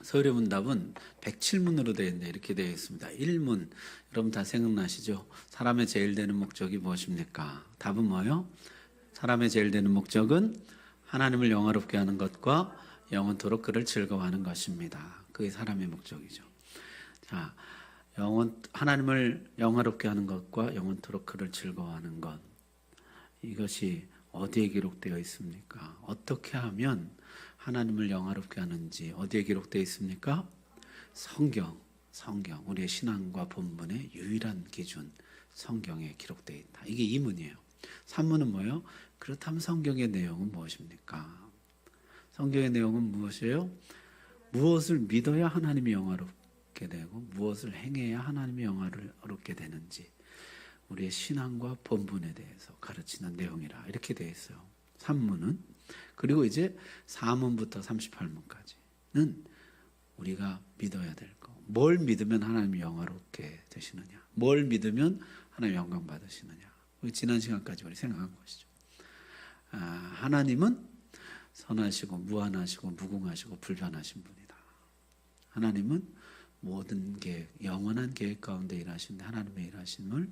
서류문답은 107문으로 되어 있는데 이렇게 되어 있습니다. 1문, 여러분 다 생각나시죠? 사람의 제일 되는 목적이 무엇입니까? 답은 뭐예요? 사람의 제일 되는 목적은 하나님을 영화롭게 하는 것과 영원토록 그를 즐거워하는 것입니다. 그게 사람의 목적이죠. 자, 하나님을 영화롭게 하는 것과 영원토록 그를 즐거워하는 것, 이것이 어디에 기록되어 있습니까? 어떻게 하면 하나님을 영화롭게 하는지 어디에 기록되어 있습니까? 성경, 우리의 신앙과 본분의 유일한 기준, 성경에 기록되어 있다. 이게 2문이에요. 3문은 뭐예요? 그렇다면 성경의 내용은 무엇입니까? 성경의 내용은 무엇이에요? 무엇을 믿어야 하나님이 영화롭게 되고 무엇을 행해야 하나님이 영화롭게 되는지 우리의 신앙과 본분에 대해서 가르치는 내용이라 이렇게 되어 있어요. 3문은. 그리고 이제 4문부터 38문까지는 우리가 믿어야 될 거. 뭘 믿으면 하나님이 영화롭게 되시느냐. 뭘 믿으면 하나님 영광 받으시느냐. 지난 시간까지 우리 생각한 것이죠. 하나님은 선하시고 무한하시고 무궁하시고 불변하신 분이다. 하나님은 모든 계획, 영원한 계획 가운데 일하시는데 하나님의 일하심을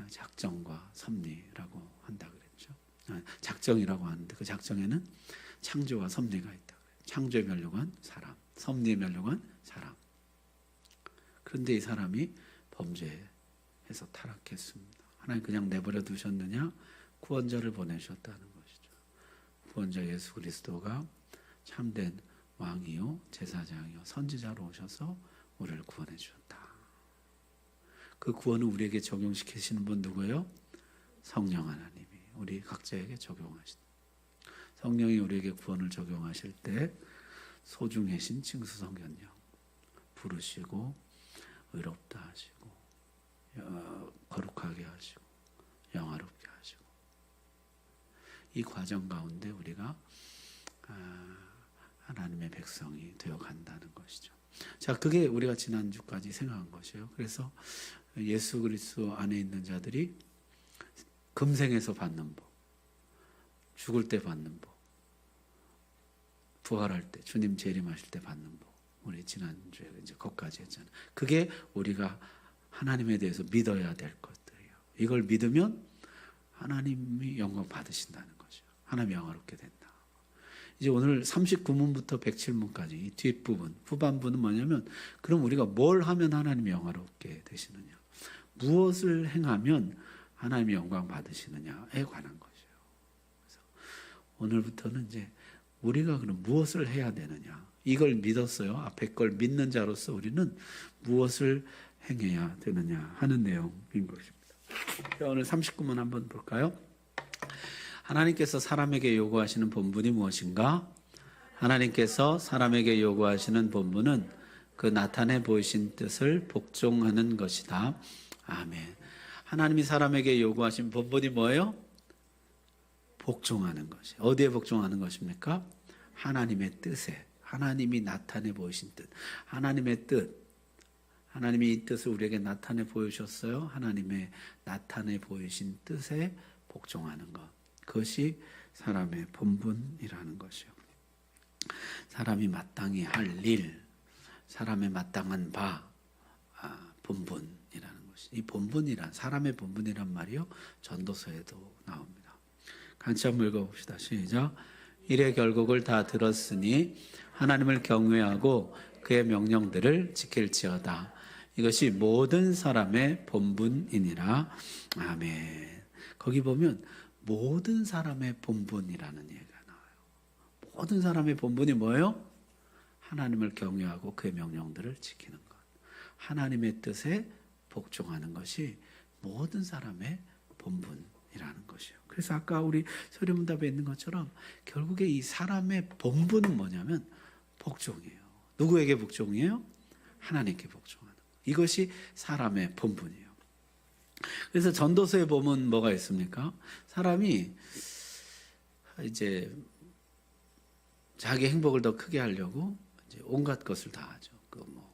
작정과 섭리라고 한다 그랬죠. 작정이라고 하는데 그 작정에는 창조와 섭리가 있다 그래요. 창조에 면류관 사람, 섭리에 면류관 사람. 그런데 이 사람이 범죄해서 타락했습니다. 하나님 그냥 내버려 두셨느냐? 구원자를 보내셨다는 것이죠. 구원자 예수 그리스도가 참된 왕이요 제사장이요 선지자로 오셔서 우리를 구원해 주셨다. 그 구원을 우리에게 적용시키시는 분 누구예요? 성령 하나님이 우리 각자에게 적용하신다. 성령이 우리에게 구원을 적용하실 때 소중해신 징수성견령 부르시고 의롭다 하시고 거룩하게 하시고 영화롭게 하시고 이 과정 가운데 우리가 하나님의 백성이 되어 간다는 것이죠. 자, 그게 우리가 지난주까지 생각한 것이에요. 그래서 예수 그리스도 안에 있는 자들이 금생에서 받는 복, 죽을 때 받는 복, 부활할 때, 주님 재림하실 때 받는 복, 우리 지난주에 이제 거기까지 했잖아요. 그게 우리가 하나님에 대해서 믿어야 될 것들이에요. 이걸 믿으면 하나님이 영광 받으신다는 거죠. 하나님이 영화롭게 된다. 이제 오늘 39문부터 107문까지 이 뒷부분, 후반부는 뭐냐면 그럼 우리가 뭘 하면 하나님이 영화롭게 되시느냐, 무엇을 행하면 하나님이 영광 받으시느냐에 관한 것이에요. 그래서 오늘부터는 이제 우리가 그럼 무엇을 해야 되느냐, 이걸 믿었어요. 앞에 걸 믿는 자로서 우리는 무엇을 행해야 되느냐 하는 내용인 것입니다. 오늘 39문 한번 볼까요? 하나님께서 사람에게 요구하시는 본분이 무엇인가? 하나님께서 사람에게 요구하시는 본분은 그 나타내 보이신 뜻을 복종하는 것이다. 아멘. 하나님이 사람에게 요구하신 본분이 뭐예요? 복종하는 것이. 어디에 복종하는 것입니까? 하나님의 뜻에. 하나님이 나타내 보이신 뜻. 하나님의 뜻. 하나님이 이 뜻을 우리에게 나타내 보여주셨어요. 하나님의 나타내 보이신 뜻에 복종하는 것. 그것이 사람의 본분이라는 것이요. 사람이 마땅히 할 일, 사람의 마땅한 바, 본분이라는 것이. 이 본분이란, 사람의 본분이란 말이요, 전도서에도 나옵니다. 같이 한번 읽어봅시다. 시작. 일의 결국을 다 들었으니 하나님을 경외하고 그의 명령들을 지킬지어다. 이것이 모든 사람의 본분이니라. 아멘. 거기 보면 모든 사람의 본분이라는 얘기가 나와요. 모든 사람의 본분이 뭐예요? 하나님을 경외하고 그의 명령들을 지키는 것. 하나님의 뜻에 복종하는 것이 모든 사람의 본분이라는 것이에요. 그래서 아까 우리 서류문답에 있는 것처럼 결국에 이 사람의 본분은 뭐냐면 복종이에요. 누구에게 복종이에요? 하나님께 복종하는 것. 이것이 사람의 본분이에요. 그래서 전도서에 보면 뭐가 있습니까? 사람이 이제 자기 행복을 더 크게 하려고 이제 온갖 것을 다 하죠.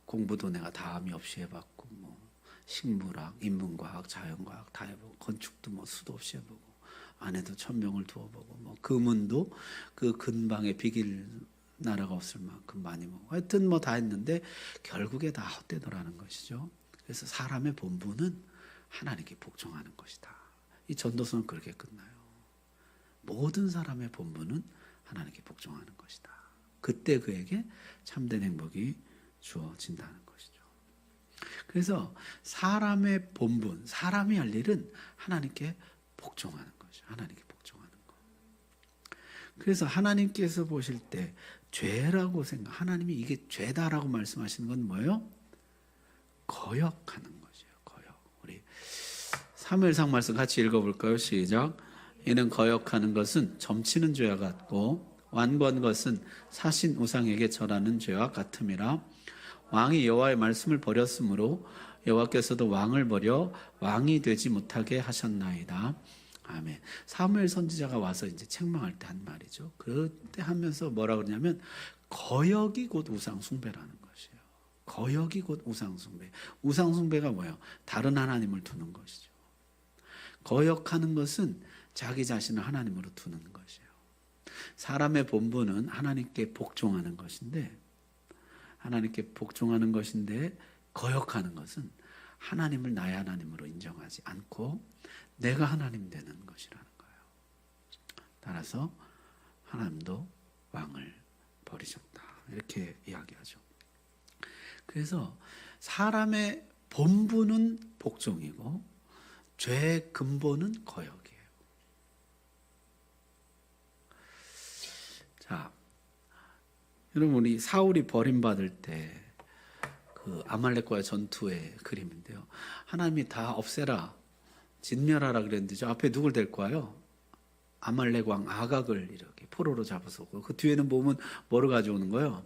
공부도 내가 다함이 없이 해봤고, 식물학, 인문과학, 자연과학 다 해보고, 건축도 수도 없이 해보고, 안에도 천명을 두어보고, 금은도 그 근방의 비길 나라가 없을 만큼 많이 먹고 하여튼 뭐 다 했는데 결국에 다 헛되더라는 것이죠. 그래서 사람의 본분은 하나님께 복종하는 것이다. 이 전도서는 그렇게 끝나요. 모든 사람의 본분은 하나님께 복종하는 것이다. 그때 그에게 참된 행복이 주어진다는 것이죠. 그래서 사람의 본분, 사람이 할 일은 하나님께 복종하는 것이죠. 하나님께 복종하는 것. 그래서 하나님께서 보실 때 죄라고 하나님이 이게 죄다라고 말씀하시는 건 뭐예요? 거역하는 것이에요. 거역. 우리 사무엘상 말씀 같이 읽어볼까요? 시작. 이는 거역하는 것은 점치는 죄와 같고 완고한 것은 사신 우상에게 절하는 죄와 같음이라. 왕이 여호와의 말씀을 버렸으므로 여호와께서도 왕을 버려 왕이 되지 못하게 하셨나이다. 아멘. 사무엘 선지자가 와서 이제 책망할 때 한 말이죠. 그때 하면서 뭐라 그러냐면 거역이 곧 우상 숭배라는 것이에요. 거역이 곧 우상 숭배. 우상 숭배가 뭐예요? 다른 하나님을 두는 것이죠. 거역하는 것은 자기 자신을 하나님으로 두는 것이에요. 사람의 본분은 하나님께 복종하는 것인데 거역하는 것은 하나님을 나의 하나님으로 인정하지 않고 내가 하나님 되는 것이라는 거예요. 따라서 하나님도 왕을 버리셨다. 이렇게 이야기하죠. 그래서 사람의 본분은 복종이고 죄의 근본은 거역이에요. 자, 여러분 우리 사울이 버림받을 때 그 아말렉과의 전투의 그림인데요. 하나님이 다 없애라, 진멸하라 그랬는데 저 앞에 누굴 데리고 와요? 아말렉 왕 아각을 이렇게 포로로 잡아서 오고 그 뒤에는 보면 뭐를 가져오는 거예요?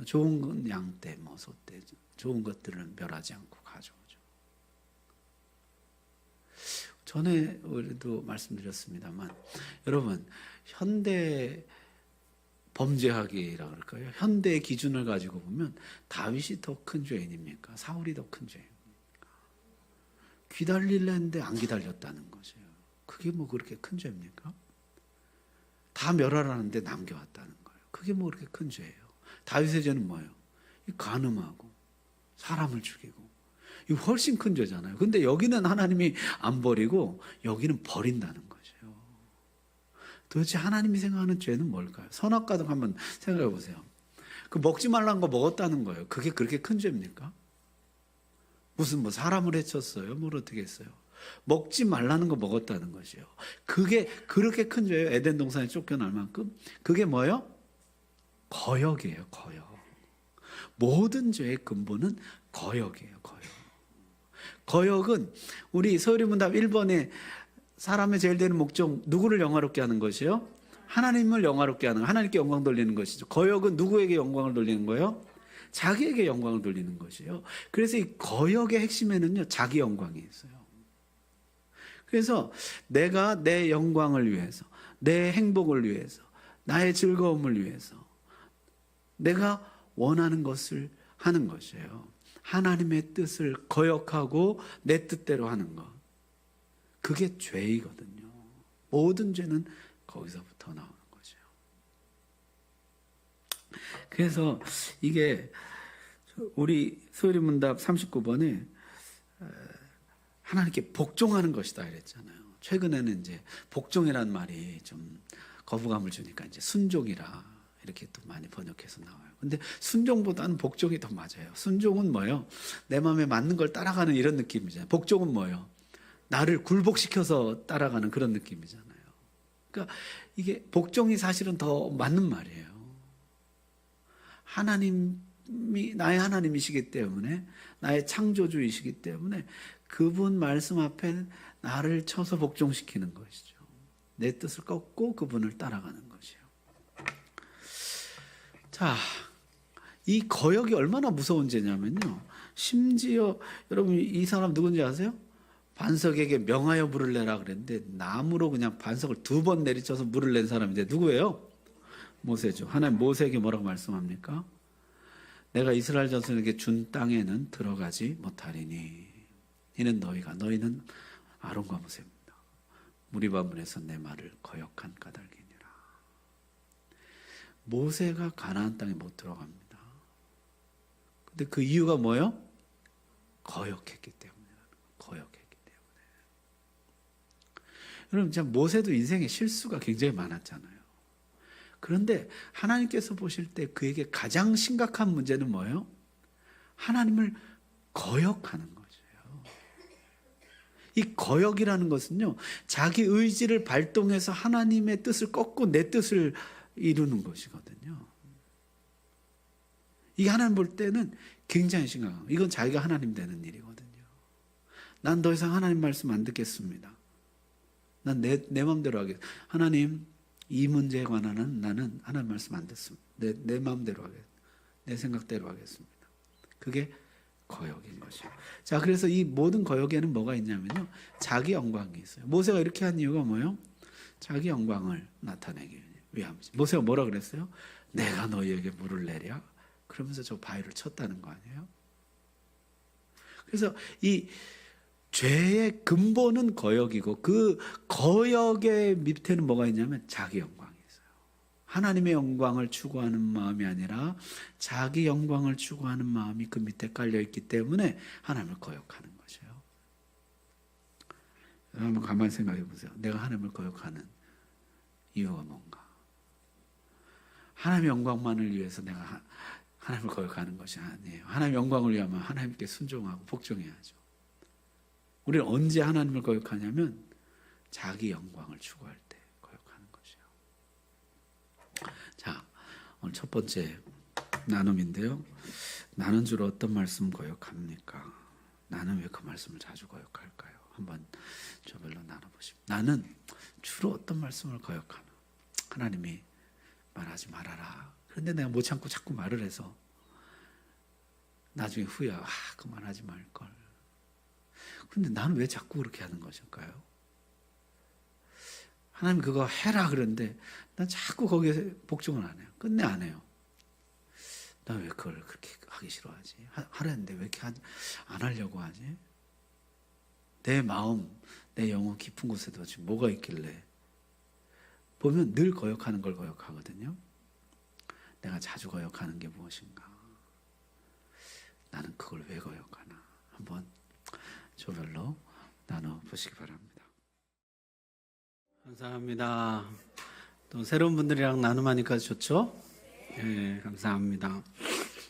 좋은 건 양떼, 뭐 소떼, 좋은 것들을 멸하지 않고 가져오죠. 전에 우리도 말씀드렸습니다만 여러분 현대 범죄하기라 그럴까요? 현대의 기준을 가지고 보면 다윗이 더 큰 죄인입니까? 사울이 더 큰 죄인입니까? 기다리려 했는데 안 기다렸다는 것이에요. 그게 뭐 그렇게 큰 죄입니까? 다 멸하라는데 남겨왔다는 거예요. 그게 뭐 그렇게 큰 죄예요. 다윗의 죄는 뭐예요? 간음하고 사람을 죽이고 이거 훨씬 큰 죄잖아요. 근데 여기는 하나님이 안 버리고 여기는 버린다는 거예요. 도대체 하나님이 생각하는 죄는 뭘까요? 선악과도 한번 생각해 보세요. 그 먹지 말라는 거 먹었다는 거예요. 그게 그렇게 큰 죄입니까? 무슨 뭐 사람을 해쳤어요? 뭘 어떻게 했어요? 먹지 말라는 거 먹었다는 것이에요. 그게 그렇게 큰 죄예요. 에덴 동산에 쫓겨날 만큼. 그게 뭐예요? 거역이에요. 거역. 모든 죄의 근본은 거역이에요. 거역. 거역은 우리 서울문답 1번에 사람의 제일 되는 목적 누구를 영화롭게 하는 것이요? 하나님을 영화롭게 하는, 하나님께 영광 돌리는 것이죠. 거역은 누구에게 영광을 돌리는 거예요? 자기에게 영광을 돌리는 것이에요. 그래서 이 거역의 핵심에는요 자기 영광이 있어요. 그래서 내가 내 영광을 위해서, 내 행복을 위해서, 나의 즐거움을 위해서 내가 원하는 것을 하는 것이에요. 하나님의 뜻을 거역하고 내 뜻대로 하는 것. 그게 죄이거든요. 모든 죄는 거기서부터 나오는 거죠. 그래서 이게 우리 소리문답 39번에 하나님께 복종하는 것이다 이랬잖아요. 최근에는 이제 복종이라는 말이 좀 거부감을 주니까 이제 순종이라 이렇게 또 많이 번역해서 나와요. 근데 순종보다는 복종이 더 맞아요. 순종은 뭐예요? 내 마음에 맞는 걸 따라가는 이런 느낌이잖아요. 복종은 뭐예요? 나를 굴복시켜서 따라가는 그런 느낌이잖아요. 그러니까 이게 복종이 사실은 더 맞는 말이에요. 하나님이 나의 하나님이시기 때문에, 나의 창조주이시기 때문에 그분 말씀 앞에 나를 쳐서 복종시키는 것이죠. 내 뜻을 꺾고 그분을 따라가는 것이요. 자, 이 거역이 얼마나 무서운 죄냐면요. 심지어 여러분 이 사람 누군지 아세요? 반석에게 명하여 물을 내라 그랬는데 나무로 그냥 반석을 2번 내리쳐서 물을 낸 사람인데 누구예요? 모세죠. 하나님 모세에게 뭐라고 말씀합니까? 내가 이스라엘 자손에게 준 땅에는 들어가지 못하리니 이는 너희는 아론과 모세입니다. 무리바 문에서 내 말을 거역한 까닭이니라. 모세가 가나안 땅에 못 들어갑니다. 근데 그 이유가 뭐예요? 거역했기 때문에. 거역했기 때문에. 여러분, 참 모세도 인생에 실수가 굉장히 많았잖아요. 그런데 하나님께서 보실 때 그에게 가장 심각한 문제는 뭐예요? 하나님을 거역하는 거죠. 이 거역이라는 것은요, 자기 의지를 발동해서 하나님의 뜻을 꺾고 내 뜻을 이루는 것이거든요. 이게 하나님 볼 때는 굉장히 심각한, 이건 자기가 하나님 되는 일이거든요. 난 더 이상 하나님 말씀 안 듣겠습니다. 난 내 마음대로 하겠습니다. 하나님, 이 문제에 관한은 나는 하나님 말씀 안 듣습니다. 내 마음대로 하겠습니다. 내 생각대로 하겠습니다. 그게 거역인 것이요. 자, 그래서 이 모든 거역에는 뭐가 있냐면요, 자기 영광이 있어요. 모세가 이렇게 한 이유가 뭐예요? 자기 영광을 나타내기 위함이죠. 모세가 뭐라 그랬어요? 내가 너희에게 물을 내랴? 그러면서 저 바위를 쳤다는 거 아니에요? 그래서 이 죄의 근본은 거역이고, 그 거역의 밑에는 뭐가 있냐면 자기 영광이 있어요. 하나님의 영광을 추구하는 마음이 아니라 자기 영광을 추구하는 마음이 그 밑에 깔려있기 때문에 하나님을 거역하는 것이에요. 한번 가만히 생각해 보세요. 내가 하나님을 거역하는 이유가 뭔가? 하나님의 영광만을 위해서 내가 하나님을 거역하는 것이 아니에요. 하나님의 영광을 위하면 하나님께 순종하고 복종해야죠. 우리는 언제 하나님을 거역하냐면 자기 영광을 추구할 때 거역하는 것이에요. 자, 오늘 첫 번째 나눔인데요. 나는 주로 어떤 말씀 거역합니까? 나는 왜 그 말씀을 자주 거역할까요? 한번 저별로 나눠보십시오. 나는 주로 어떤 말씀을 거역하나? 하나님이 말하지 말아라. 그런데 내가 못 참고 자꾸 말을 해서 나중에 후회하고, 그만하지 말걸. 근데 나는 왜 자꾸 그렇게 하는 것일까요? 하나님 그거 해라 그러는데 난 자꾸 거기에 복종을 안 해요. 끝내 안 해요. 나 왜 그걸 그렇게 하기 싫어하지? 하려는데 왜 이렇게 안 하려고 하지? 내 마음, 내 영혼 깊은 곳에도 지금 뭐가 있길래? 보면 늘 거역하는 걸 거역하거든요. 내가 자주 거역하는 게 무엇인가? 나는 그걸 왜 거역하나? 한번 조별로 나눠보시기 바랍니다. 감사합니다. 또 새로운 분들이랑 나눔하니까 좋죠? 네, 감사합니다.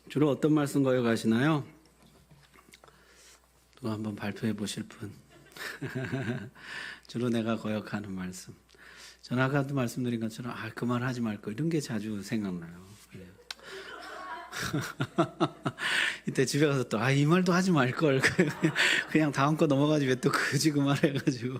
주로 어떤 말씀 거역하시나요? 또 한번 발표해 보실 분. 주로 내가 거역하는 말씀. 저는 아까도 말씀드린 것처럼 그 말 하지 말걸, 이런 게 자주 생각나요. 이때 집에 가서 또 이 말도 하지 말걸, 그냥 다음 거 넘어가지 왜 또 그지 그 말 해가지고.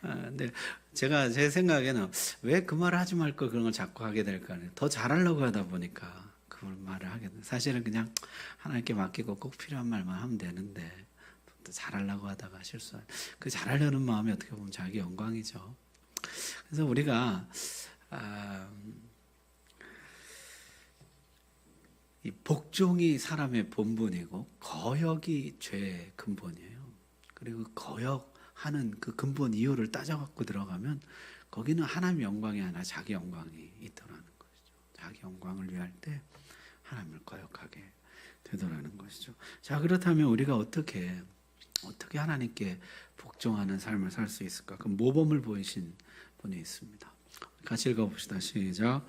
근데 제가 제 생각에는 왜 그 말을 하지 말걸 그런 걸 자꾸 하게 될까, 더 잘하려고 하다 보니까 그 말을 하게 돼. 사실은 그냥 하나님께 맡기고 꼭 필요한 말만 하면 되는데 또 잘하려고 하다가 실수할, 그 잘하려는 마음이 어떻게 보면 자기 영광이죠. 그래서 우리가 이 복종이 사람의 본분이고 거역이 죄의 근본이에요. 그리고 거역하는 그 근본 이유를 따져갖고 들어가면 거기는 하나님 영광이 아니라 자기 영광이 있더라는 것이죠. 자기 영광을 위할 때 하나님을 거역하게 되더라는 것이죠. 자, 그렇다면 우리가 어떻게 하나님께 복종하는 삶을 살 수 있을까? 그 모범을 보이신 분이 있습니다. 같이 읽어봅시다. 시작.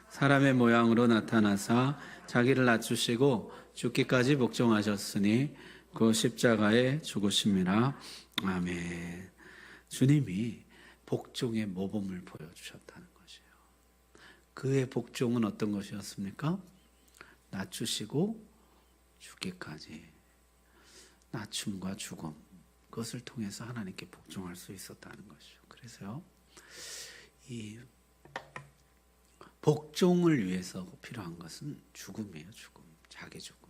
사람의 모양으로 나타나사 자기를 낮추시고 죽기까지 복종하셨으니 그 십자가에 죽으심이라. 아멘. 주님이 복종의 모범을 보여주셨다는 것이에요. 그의 복종은 어떤 것이었습니까? 낮추시고 죽기까지. 낮춤과 죽음, 그것을 통해서 하나님께 복종할 수 있었다는 것이죠. 그래서요, 이 복종을 위해서 필요한 것은 죽음이에요. 죽음, 자기 죽음.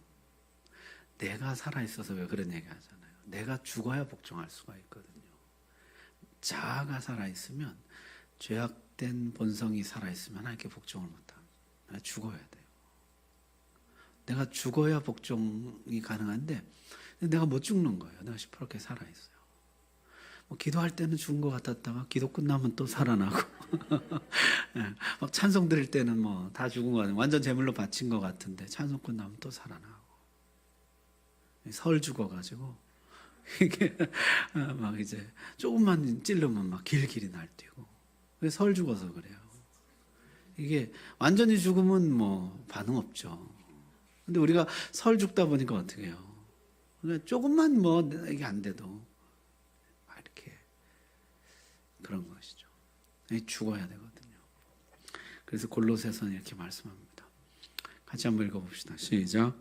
내가 살아있어서 왜 그런 얘기 하잖아요. 내가 죽어야 복종할 수가 있거든요. 자아가 살아있으면, 죄악된 본성이 살아있으면 하나님께 복종을 못합니다. 내가 죽어야 돼요. 내가 죽어야 복종이 가능한데 내가 못 죽는 거예요. 내가 시퍼렇게 살아있어요. 기도할 때는 죽은 것 같았다가 기도 끝나면 또 살아나고 예, 막 찬송 드릴 때는 뭐 다 죽은 거 같아요. 완전 제물로 바친 것 같은데 찬송 끝나면 또 살아나고 설 죽어가지고 이게 막 이제 조금만 찔르면 막 길길이 날뛰고 설 죽어서 그래요. 이게 완전히 죽으면 뭐 반응 없죠. 근데 우리가 설 죽다 보니까 어떻게 해요? 그러니까 조금만 뭐 이게 안 돼도 이렇게 그런 것이죠. 죽어야 되거든요. 그래서 골로새서는 이렇게 말씀합니다. 같이 한번 읽어봅시다. 시작.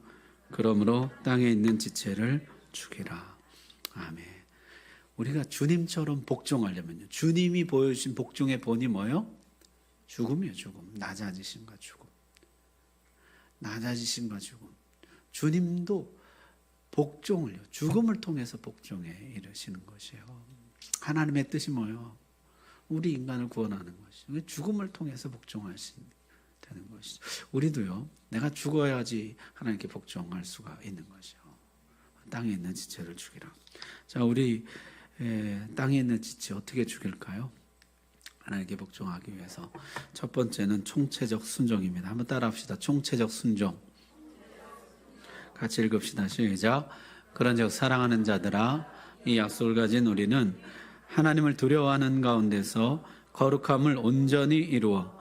그러므로 땅에 있는 지체를 죽이라. 아멘. 우리가 주님처럼 복종하려면요. 주님이 보여주신 복종의 본이 뭐예요? 죽음이에요. 죽음. 낮아지심과 죽음. 낮아지심과 죽음. 주님도 복종을요. 죽음을 통해서 복종에 이르시는 것이에요. 하나님의 뜻이 뭐예요? 우리 인간을 구원하는 것이죠. 죽음을 통해서 복종하시는 되는 것이죠. 우리도요. 내가 죽어야지 하나님께 복종할 수가 있는 것이요. 땅에 있는 지체를 죽이라. 자, 우리 땅에 있는 지체 어떻게 죽일까요? 하나님께 복종하기 위해서 첫 번째는 총체적 순종입니다. 한번 따라합시다. 총체적 순종. 같이 읽읍시다. 시작. 그런즉 사랑하는 자들아, 이 약속을 가진 우리는 하나님을 두려워하는 가운데서 거룩함을 온전히 이루어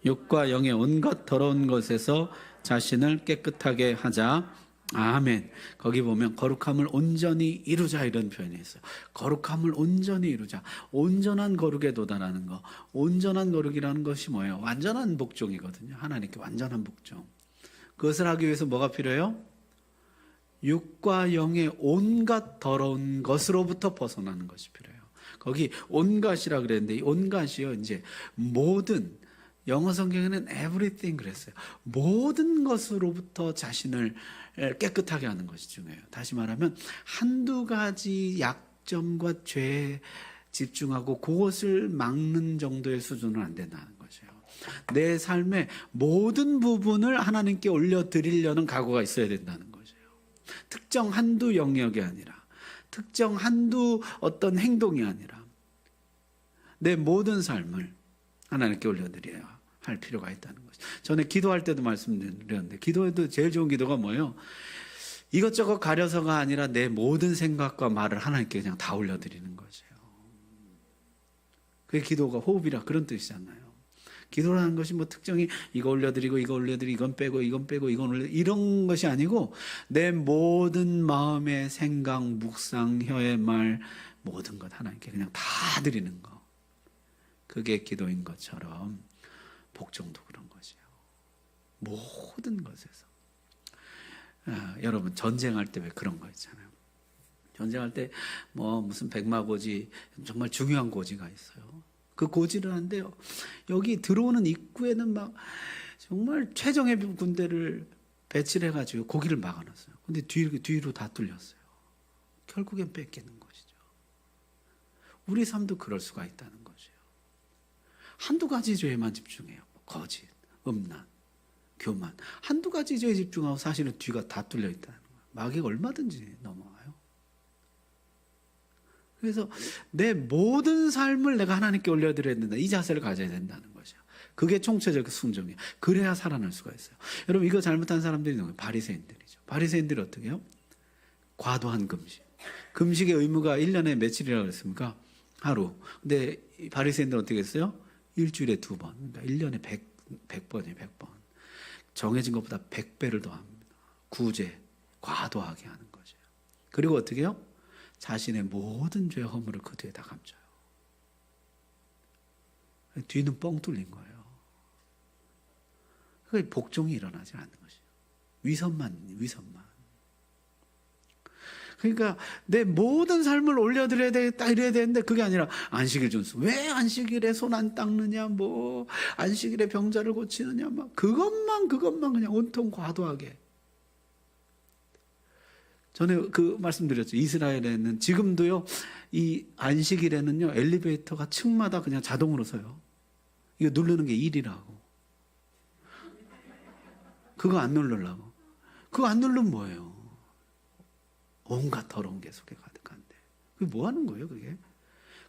육과 영의 온갖 더러운 것에서 자신을 깨끗하게 하자. 아멘. 거기 보면 거룩함을 온전히 이루자 이런 표현이 있어요. 거룩함을 온전히 이루자. 온전한 거룩에 도달하는 거. 온전한 거룩이라는 것이 뭐예요? 완전한 복종이거든요. 하나님께 완전한 복종. 그것을 하기 위해서 뭐가 필요해요? 육과 영의 온갖 더러운 것으로부터 벗어나는 것이 필요해요. 거기 온갖이라 그랬는데 이 온갖이요, 이제 모든, 영어 성경에는 everything 그랬어요. 모든 것으로부터 자신을 깨끗하게 하는 것이 중요해요. 다시 말하면 한두 가지 약점과 죄에 집중하고 그것을 막는 정도의 수준은 안 된다는 것이에요. 내 삶의 모든 부분을 하나님께 올려드리려는 각오가 있어야 된다는 것이에요. 특정 한두 영역이 아니라, 특정 한두 어떤 행동이 아니라 내 모든 삶을 하나님께 올려드려야 할 필요가 있다는 것이죠. 전에 기도할 때도 말씀드렸는데 기도에도 제일 좋은 기도가 뭐예요? 이것저것 가려서가 아니라 내 모든 생각과 말을 하나님께 그냥 다 올려드리는 것이에요. 그게 기도가 호흡이라 그런 뜻이잖아요. 기도라는 것이 뭐 특정히 이거 올려드리고 이거 올려드리고 이건 빼고 이건 빼고 이건 올려 이런 것이 아니고 내 모든 마음의 생각, 묵상, 혀의 말 모든 것 하나님께 그냥 다 드리는 거. 그게 기도인 것처럼 복종도 그런 것이에요. 모든 것에서. 여러분 전쟁할 때 왜 그런 거 있잖아요. 전쟁할 때 뭐 무슨 백마고지 정말 중요한 고지가 있어요. 그 고지를 한데요. 여기 들어오는 입구에는 막 정말 최정예 군대를 배치를 해가지고 고기를 막아놨어요. 근데 뒤로 다 뚫렸어요. 결국엔 뺏기는 것이죠. 우리 삶도 그럴 수가 있다는 것이에요. 한두 가지 죄에만 집중해요. 거짓, 음란, 교만. 한두 가지 죄에 집중하고 사실은 뒤가 다 뚫려 있다는 거예요. 마귀가 얼마든지 넘어와요. 그래서 내 모든 삶을 내가 하나님께 올려드려야 된다. 이 자세를 가져야 된다는 것이에요. 그게 총체적 순종이에요. 그래야 살아날 수가 있어요. 여러분 이거 잘못한 사람들이 누구예요? 바리새인들이죠. 바리새인들이 어떻게 해요? 과도한 금식. 금식의 의무가 1년에 며칠이라고 그랬습니까? 하루. 근데 바리새인들은 어떻게 했어요? 일주일에 2번. 그러니까 1년에 100번이에요. 100번. 정해진 것보다 100배를 더합니다. 구제, 과도하게 하는 거죠. 그리고 어떻게 해요? 자신의 모든 죄 허물을 그 뒤에 다 감춰요. 뒤는 뻥 뚫린 거예요. 그게 복종이 일어나지 않는 것이에요. 위선만. 그러니까 내 모든 삶을 올려드려야 되겠다 이래야 되는데 그게 아니라 안식일 준수. 왜 안식일에 손 안 닦느냐, 뭐 안식일에 병자를 고치느냐, 막 그것만 그냥 온통 과도하게. 전에 그 말씀드렸죠. 이스라엘에는 지금도요, 이 안식일에는요, 엘리베이터가 층마다 그냥 자동으로 서요. 이거 누르는 게 일이라고. 그거 안 누르려고. 그거 안 누르면 뭐예요? 온갖 더러운 게 속에 가득한데. 그게 뭐 하는 거예요, 그게?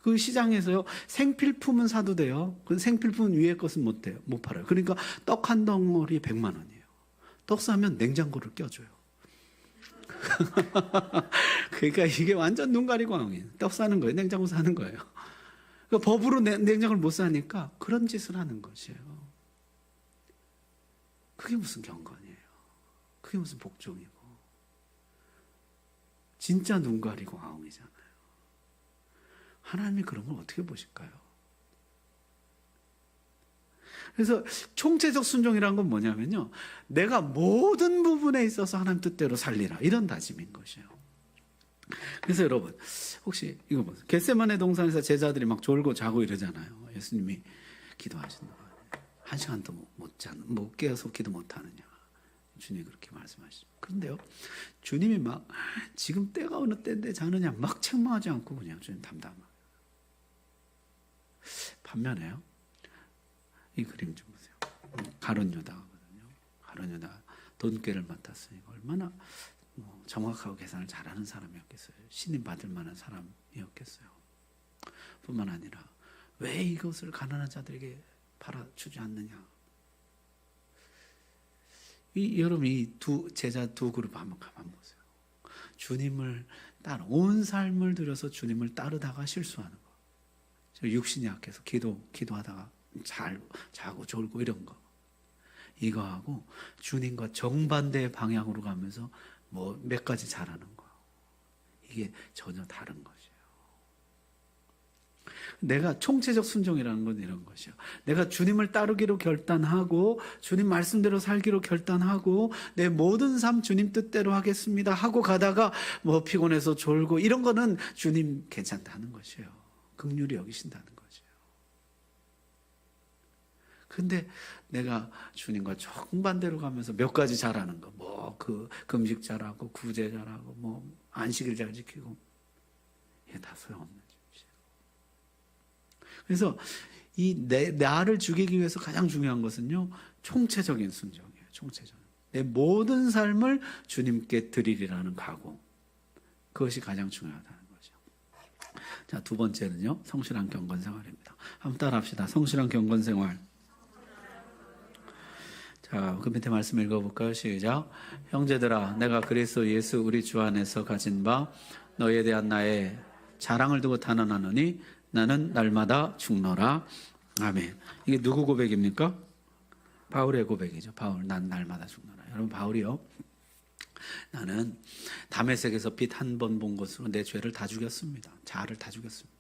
그 시장에서요, 생필품은 사도 돼요. 그 생필품 위에 것은 못 돼요. 못 팔아요. 그러니까 떡 한 덩어리 100만 원이에요. 떡 사면 냉장고를 껴줘요. 그러니까 이게 완전 눈 가리고 왕이에요. 떡 사는 거예요. 냉장고 사는 거예요. 그러니까 법으로 냉장고를 못 사니까 그런 짓을 하는 것이에요. 그게 무슨 경건이에요. 그게 무슨 복종이고. 진짜 눈 가리고 아웅이잖아요. 하나님이 그런 걸 어떻게 보실까요? 그래서 총체적 순종이라는 건 뭐냐면요, 내가 모든 부분에 있어서 하나님 뜻대로 살리라, 이런 다짐인 것이에요. 그래서 여러분, 혹시 이거 보세요. 겟세마네 동산에서 제자들이 막 졸고 자고 이러잖아요. 예수님이 기도하신다. 1시간도 못 깨어서 기도 못하느냐. 주님이 그렇게 말씀하시죠. 그런데요, 주님이 막 지금 때가 어느 때인데 자느냐 막 책망하지 않고 그냥 주님 담담하게. 반면에요, 이 그림 좀 보세요. 가룟 유다거든요. 가룟 유다 돈꾀를 맡았으니까 얼마나 정확하고 계산을 잘하는 사람이었겠어요. 신임 받을 만한 사람이었겠어요. 뿐만 아니라 왜 이것을 가난한 자들에게 팔아주지 않느냐. 여러분, 이 제자 두 그룹 한번 가만 보세요. 주님을 온 삶을 들여서 주님을 따르다가 실수하는 거. 육신이 약해서 기도하다가 자고 졸고 이런 거. 이거하고 주님과 정반대의 방향으로 가면서 몇 가지 잘하는 거. 이게 전혀 다른 것이에요. 내가 총체적 순종이라는 건 이런 것이요. 내가 주님을 따르기로 결단하고 주님 말씀대로 살기로 결단하고 내 모든 삶 주님 뜻대로 하겠습니다 하고 가다가 피곤해서 졸고 이런 거는 주님 괜찮다는 것이에요. 긍휼히 여기신다는 것이에요. 근데 내가 주님과 정반대로 가면서 몇 가지 잘하는 거, 금식 잘하고 구제 잘하고 안식일 잘 지키고, 이게 다 소용없는 짓이에요. 그래서 나를 죽이기 위해서 가장 중요한 것은요, 총체적인 순종이에요. 총체적. 내 모든 삶을 주님께 드리리라는 각오. 그것이 가장 중요하다는 거죠. 자, 두 번째는요, 성실한 경건 생활입니다. 한번 따라합시다. 성실한 경건 생활. 자, 그 밑에 말씀 읽어볼까요? 시작. 형제들아, 내가 그리스도 예수 우리 주 안에서 가진 바 너희에 대한 나의 자랑을 두고 단언하노니 나는 날마다 죽노라. 아멘. 이게 누구 고백입니까? 바울의 고백이죠. 바울, 난 날마다 죽노라. 여러분, 바울이요, 나는 다메섹에서 빛 한 번 본 것으로 내 죄를 다 죽였습니다. 자아를 다 죽였습니다.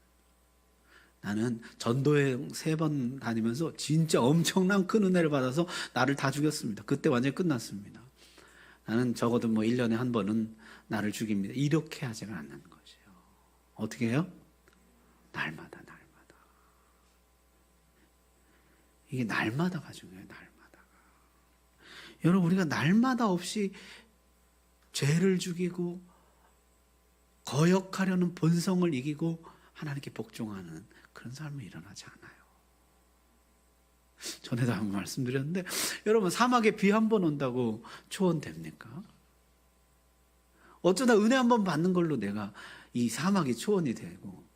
나는 전도여행 3번 다니면서 진짜 엄청난 큰 은혜를 받아서 나를 다 죽였습니다. 그때 완전히 끝났습니다. 나는 적어도 1년에 한 번은 나를 죽입니다. 이렇게 하지는 않는 것이에요. 어떻게 해요? 날마다. 이게 날마다가 중요해요. 날마다가. 여러분, 우리가 날마다 없이 죄를 죽이고 거역하려는 본성을 이기고 하나님께 복종하는 그런 삶이 일어나지 않아요. 전에도 한번 말씀드렸는데, 여러분, 사막에 비 한 번 온다고 초원됩니까? 어쩌다 은혜 한 번 받는 걸로 내가 이 사막이 초원이 되고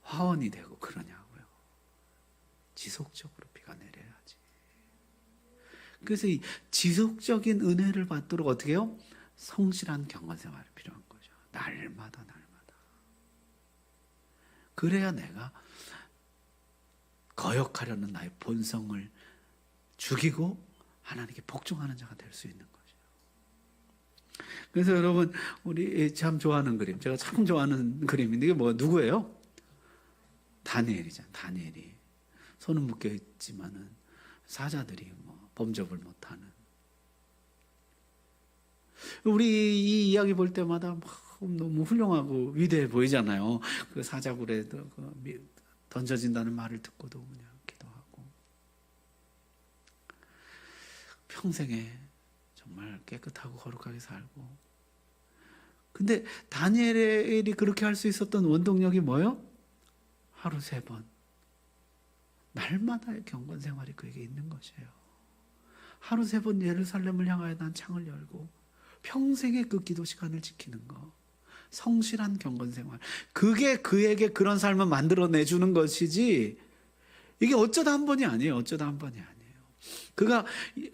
화원이 되고 그러냐고요. 지속적으로 비가 내려야지. 그래서 이 지속적인 은혜를 받도록 어떻게 해요? 성실한 경건 생활이 필요한 거죠. 날마다. 그래야 내가 거역하려는 나의 본성을 죽이고 하나님께 복종하는 자가 될 수 있는 거죠. 그래서 여러분, 우리 참 좋아하는 그림, 제가 참 좋아하는 그림인데, 이게 누구예요? 다니엘이잖아요. 다니엘이 손은 묶여 있지만은 사자들이 범접을 못하는. 우리 이 이야기 볼 때마다 너무 훌륭하고 위대해 보이잖아요. 그 사자굴에 던져진다는 말을 듣고도 그냥 기도하고 평생에 정말 깨끗하고 거룩하게 살고. 근데 다니엘이 그렇게 할 수 있었던 원동력이 뭐예요? 하루 3번 날마다의 경건 생활이 그에게 있는 것이에요. 하루 3번 예루살렘을 향하여 난 창을 열고 평생의 그 기도 시간을 지키는 거. 성실한 경건 생활. 그게 그에게 그런 삶을 만들어내주는 것이지, 이게 어쩌다 한 번이 아니에요. 어쩌다 한 번이 아니에요. 그가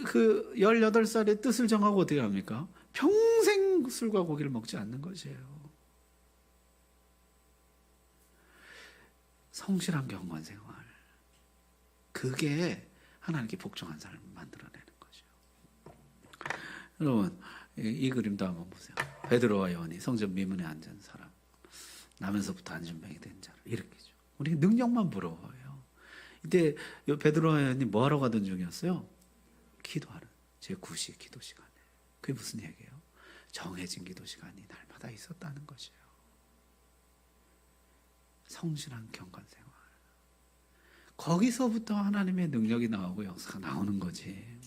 그 18살에 뜻을 정하고 어떻게 합니까? 평생 술과 고기를 먹지 않는 것이에요. 성실한 경건 생활. 그게 하나님께 복종한 삶을 만들어내는 거죠. 여러분, 이 그림도 한번 보세요. 베드로와 요한이 성전 미문에 앉은 사람, 나면서부터 안전병이 된 자를 일으키죠. 우리 능력만 부러워요. 이때 베드로와 요한이 뭐 하러 가던 중이었어요? 기도하는 제9시 기도 시간에. 그게 무슨 얘기예요? 정해진 기도 시간이 날마다 있었다는 것이에요. 성실한 경건 생활. 거기서부터 하나님의 능력이 나오고 역사가 나오는 거지.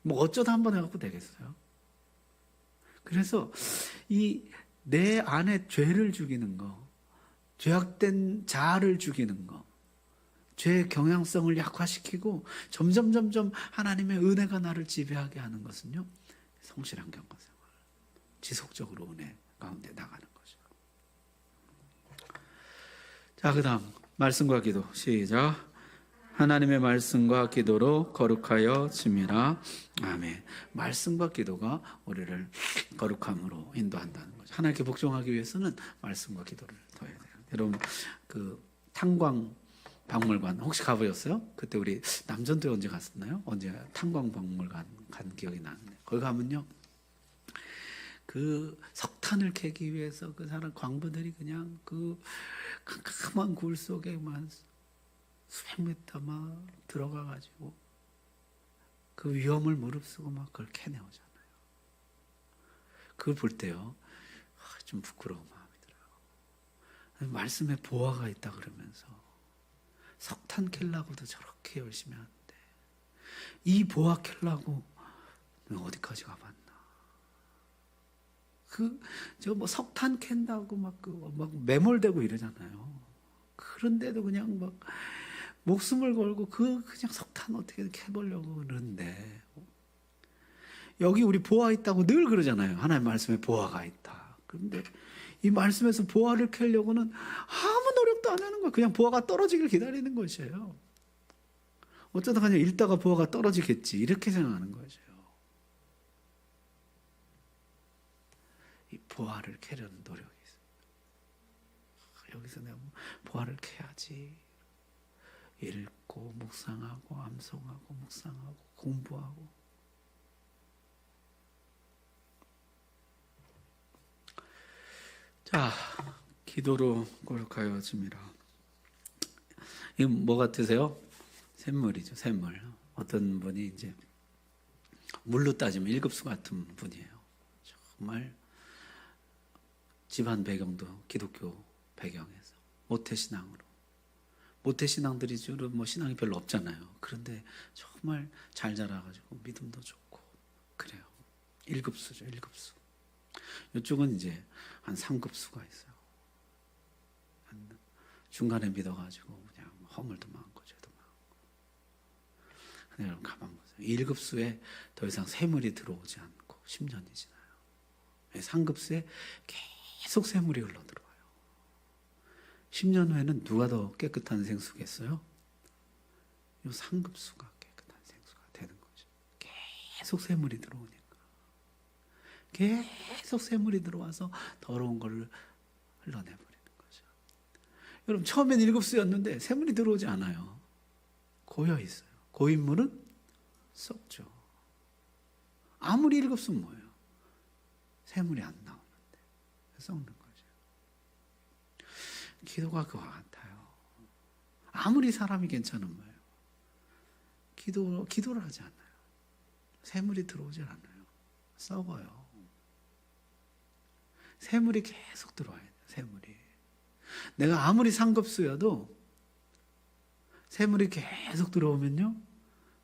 뭐 어쩌다 한번 해갖고 되겠어요? 그래서 이 내 안에 죄를 죽이는 거, 죄악된 자아를 죽이는 거, 죄의 경향성을 약화시키고 점점 하나님의 은혜가 나를 지배하게 하는 것은요, 성실한 경건 생활, 지속적으로 은혜 가운데 나가는 거죠. 자, 그 다음 말씀과 기도 시작. 하나님의 말씀과 기도로 거룩하여 짐이라. 아멘. 말씀과 기도가 우리를 거룩함으로 인도한다는 거죠. 하나님께 복종하기 위해서는 말씀과 기도를 더 해야 돼요. 여러분, 그 탄광 박물관 혹시 가보셨어요? 그때 우리 남전도에 언제 갔었나요? 언제 탄광 박물관 간 기억이 나는데, 거기 가면요, 그 석탄을 캐기 위해서 그 사람 광부들이 그냥 그 캄캄한 굴 속에만 수백 미터 막 들어가가지고 그 위험을 무릅쓰고 막 그걸 캐내오잖아요. 그걸 볼 때요, 좀 부끄러운 마음이 들어요. 말씀에 보화가 있다 그러면서 석탄 캘라고도 저렇게 열심히 하는데, 이 보화 캘라고 어디까지 가봤나? 저 뭐 석탄 캔다고 막 매몰되고 이러잖아요. 그런데도 그냥 막 목숨을 걸고 그냥 석탄 어떻게 캐보려고 그러는데, 여기 우리 보화 있다고 늘 그러잖아요. 하나님 말씀에 보화가 있다. 그런데 이 말씀에서 보화를 캐려고는 아무 노력도 안 하는 거예요. 그냥 보화가 떨어지길 기다리는 것이에요. 어쩌다 그냥 읽다가 보화가 떨어지겠지, 이렇게 생각하는 거죠. 이 보화를 캐려는 노력이 있어요. 여기서 내가 보화를 캐야지. 읽고 묵상하고 암송하고 묵상하고 공부하고. 자, 기도로 거룩하여 짐이라. 이건 뭐 같으세요? 샘물이죠, 샘물. 어떤 분이 이제 물로 따지면 1급수 같은 분이에요. 정말 집안 배경도 기독교 배경에서 모태신앙으로. 모태신앙들이 주로 뭐 신앙이 별로 없잖아요. 그런데 정말 잘 자라가지고 믿음도 좋고 그래요. 1급수죠, 1급수. 이쪽은 이제 한 3급수가 있어요. 중간에 믿어가지고 그냥 허물도 많고 죄도 많고. 근데 여러분 가만 보세요. 1급수에 더 이상 샘물이 들어오지 않고 10년이 지나요. 3급수에 계속 샘물이 흘러들어와요. 10년 후에는 누가 더 깨끗한 생수겠어요? 이 3급수가 깨끗한 생수가 되는 거죠. 계속 샘물이 들어오니까. 계속 샘물이 들어와서 더러운 걸 흘러내버리는 거죠. 여러분, 처음엔 1급수였는데 샘물이 들어오지 않아요. 고여 있어요. 고인 물은 썩죠. 아무리 1급수는 뭐예요? 샘물이 안 나오는데 썩는 거죠. 기도가 그와 같아요. 아무리 사람이 괜찮은 거예요. 기도를 하지 않아요. 샘물이 들어오질 않아요. 썩어요. 샘물이 계속 들어와야 돼요. 샘물이. 내가 아무리 상급수여도 샘물이 계속 들어오면요,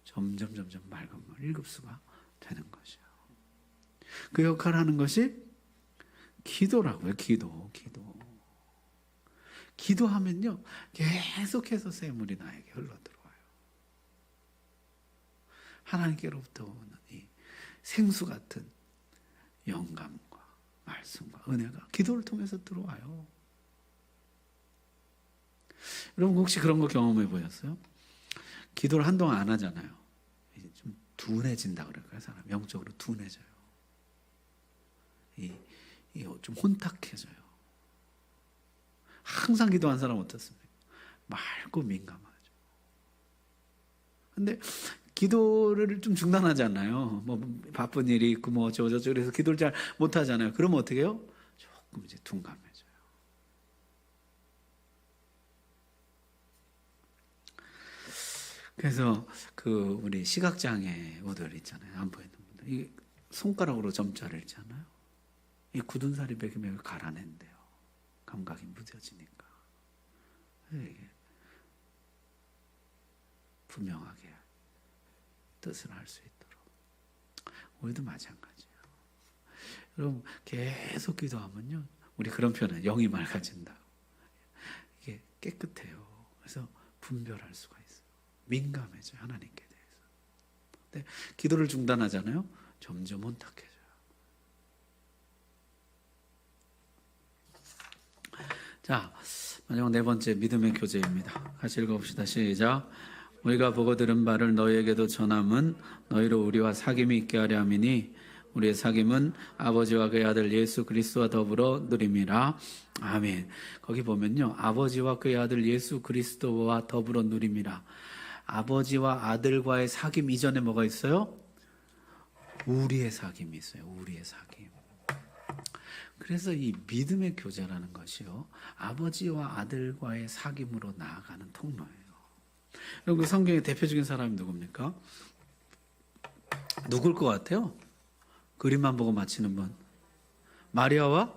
점점 맑은 물, 1급수가 되는 것이요. 그 역할을 하는 것이 기도라고요. 기도하면요, 계속해서 샘물이 나에게 흘러들어와요. 하나님께로부터 오는 이 생수 같은 영감과 말씀. 말씀과 은혜가 기도를 통해서 들어와요. 여러분 혹시 그런 거 경험해 보셨어요? 기도를 한동안 안 하잖아요. 이제 좀 둔해진다 그럴까요? 사람 영적으로 둔해져요. 좀 혼탁해져요. 항상 기도한 사람 어떻습니까? 맑고 민감하죠. 근데 기도를 좀 중단하잖아요. 뭐 바쁜 일이 있고 뭐 어쩌고 그래서 기도를 잘 못하잖아요. 그러면 어떻게 해요? 조금 이제 둔감해져요. 그래서 그 우리 시각장애우들 있잖아요. 안 보이는 분들. 이 손가락으로 점자를 있잖아요. 이 굳은 살이 매일매일 갈아낸대요. 감각이 무뎌지니까. 이게 분명하게 뜻을 할 수 있도록. 우리도 마찬가지예요. 여러분 계속 기도하면요. 우리 그런 표현은 영이 맑아진다. 이게 깨끗해요. 그래서 분별할 수가 있어요. 민감해져요. 하나님께 대해서. 근데 기도를 중단하잖아요. 점점 혼탁해져요. 자, 마지막 네 번째 믿음의 교제입니다. 같이 읽어봅시다. 시작. 우리가 보고 들은 바를 너희에게도 전함은 너희로 우리와 사귐이 있게 하려 함이니 우리의 사귐은 아버지와 그의 아들 예수 그리스도와 더불어 누림이라. 아멘. 거기 보면요. 아버지와 그의 아들 예수 그리스도와 더불어 누림이라. 아버지와 아들과의 사귐 이전에 뭐가 있어요? 우리의 사귐이 있어요. 우리의 사귐. 그래서 이 믿음의 교제라는 것이요. 아버지와 아들과의 사귐으로 나아가는 통로예요. 여러분 그 성경의 대표적인 사람이 누굽니까? 누굴 것 같아요? 그림만 보고 맞히는 분. 마리아와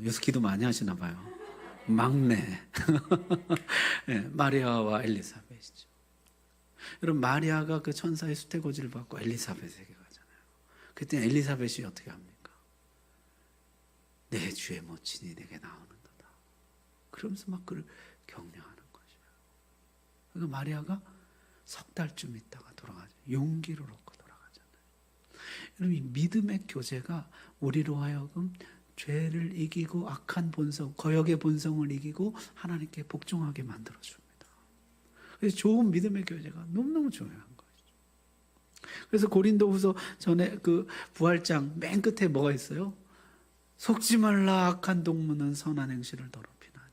요새 기도 많이 하시나 봐요. 막내. 네, 마리아와 엘리사벳이죠. 여러분 마리아가 그 천사의 수태고지를 받고 엘리사벳에게 가잖아요. 그때 엘리사벳이 어떻게 합니까? 내 주의 모친이 내게 나오는도다. 그러면서 막 그를 격려하는 것이에요. 그러니까 마리아가 석 달쯤 있다가 돌아가죠. 용기를 얻고 돌아가잖아요. 여러분 이 믿음의 교제가 우리로 하여금 죄를 이기고 악한 본성, 거역의 본성을 이기고 하나님께 복종하게 만들어줍니다. 그래서 좋은 믿음의 교제가 너무너무 중요한 것이죠. 그래서 고린도후서 전에 그 부활장 맨 끝에 뭐가 있어요? 속지 말라. 악한 동무는 선한 행실을 더럽히나니.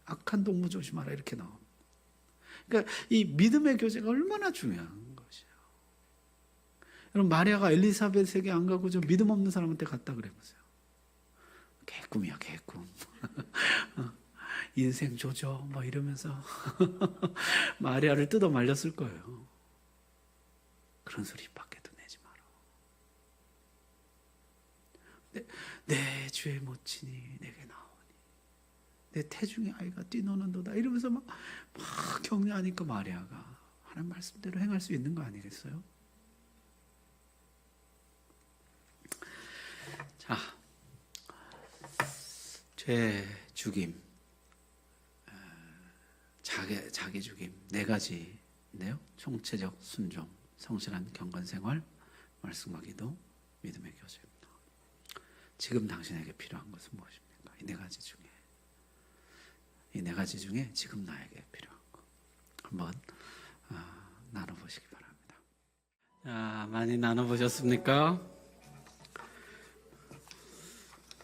악한 동무 조심하라 이렇게 나옵니다. 그러니까 이 믿음의 교제가 얼마나 중요한 것이에요. 여러분 마리아가 엘리사벳에게 안 가고 저 믿음 없는 사람한테 갔다 그래보세요. 개꿈이야 개꿈. 인생 조져 뭐 이러면서 마리아를 뜯어 말렸을 거예요. 그런 소리 밖에도 내지 마라. 내 주의 모친이 내게 나오니 내 태중의 아이가 뛰노는도다 이러면서 막 격려하니까 마리아가 하나님 말씀대로 행할 수 있는 거 아니겠어요? 자, 죄 죽임, 자기 죽임 네 가지인데요. 총체적 순종, 성실한 경건생활, 말씀과 기도, 믿음의 교제입니다. 지금 당신에게 필요한 것은 무엇입니까? 이 네 가지 중에 지금 나에게 필요한 것 한번 나눠보시기 바랍니다. 자, 많이 나눠보셨습니까?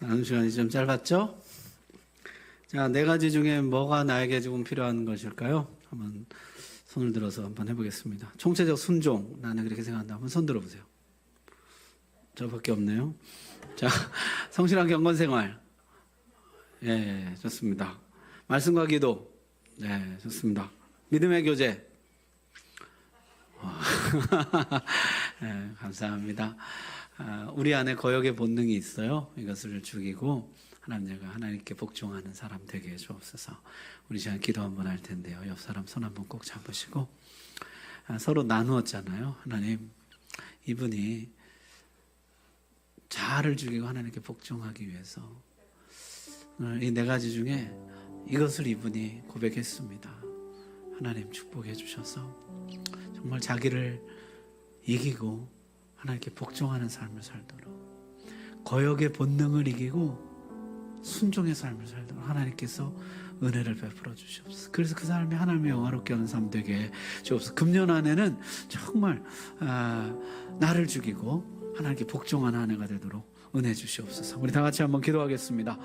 나눈 시간이 좀 짧았죠? 자, 네 가지 중에 뭐가 나에게 조금 필요한 것일까요? 한번 손을 들어서 한번 해보겠습니다. 총체적 순종, 나는 그렇게 생각한다. 한번 손 들어보세요. 저밖에 없네요. 자, 성실한 경건생활. 예, 좋습니다. 말씀과 기도. 네, 좋습니다. 믿음의 교제. 네, 감사합니다. 우리 안에 거역의 본능이 있어요. 이것을 죽이고 하나님께 복종하는 사람 되게 해주옵소서. 우리 시간 기도 한번 할 텐데요. 옆 사람 손 한번 꼭 잡으시고 서로 나누었잖아요. 하나님, 이분이 자아를 죽이고 하나님께 복종하기 위해서 이 네 가지 중에 이것을 이분이 고백했습니다. 하나님 축복해 주셔서 정말 자기를 이기고 하나님께 복종하는 삶을 살도록, 거역의 본능을 이기고 순종의 삶을 살도록 하나님께서 은혜를 베풀어 주시옵소서. 그래서 그 삶이 하나님의 영화롭게 하는 삶 되게 주옵소서. 금년 안에는 정말 나를 죽이고 하나님께 복종하는 한 해가 되도록 은혜 주시옵소서. 우리 다 같이 한번 기도하겠습니다.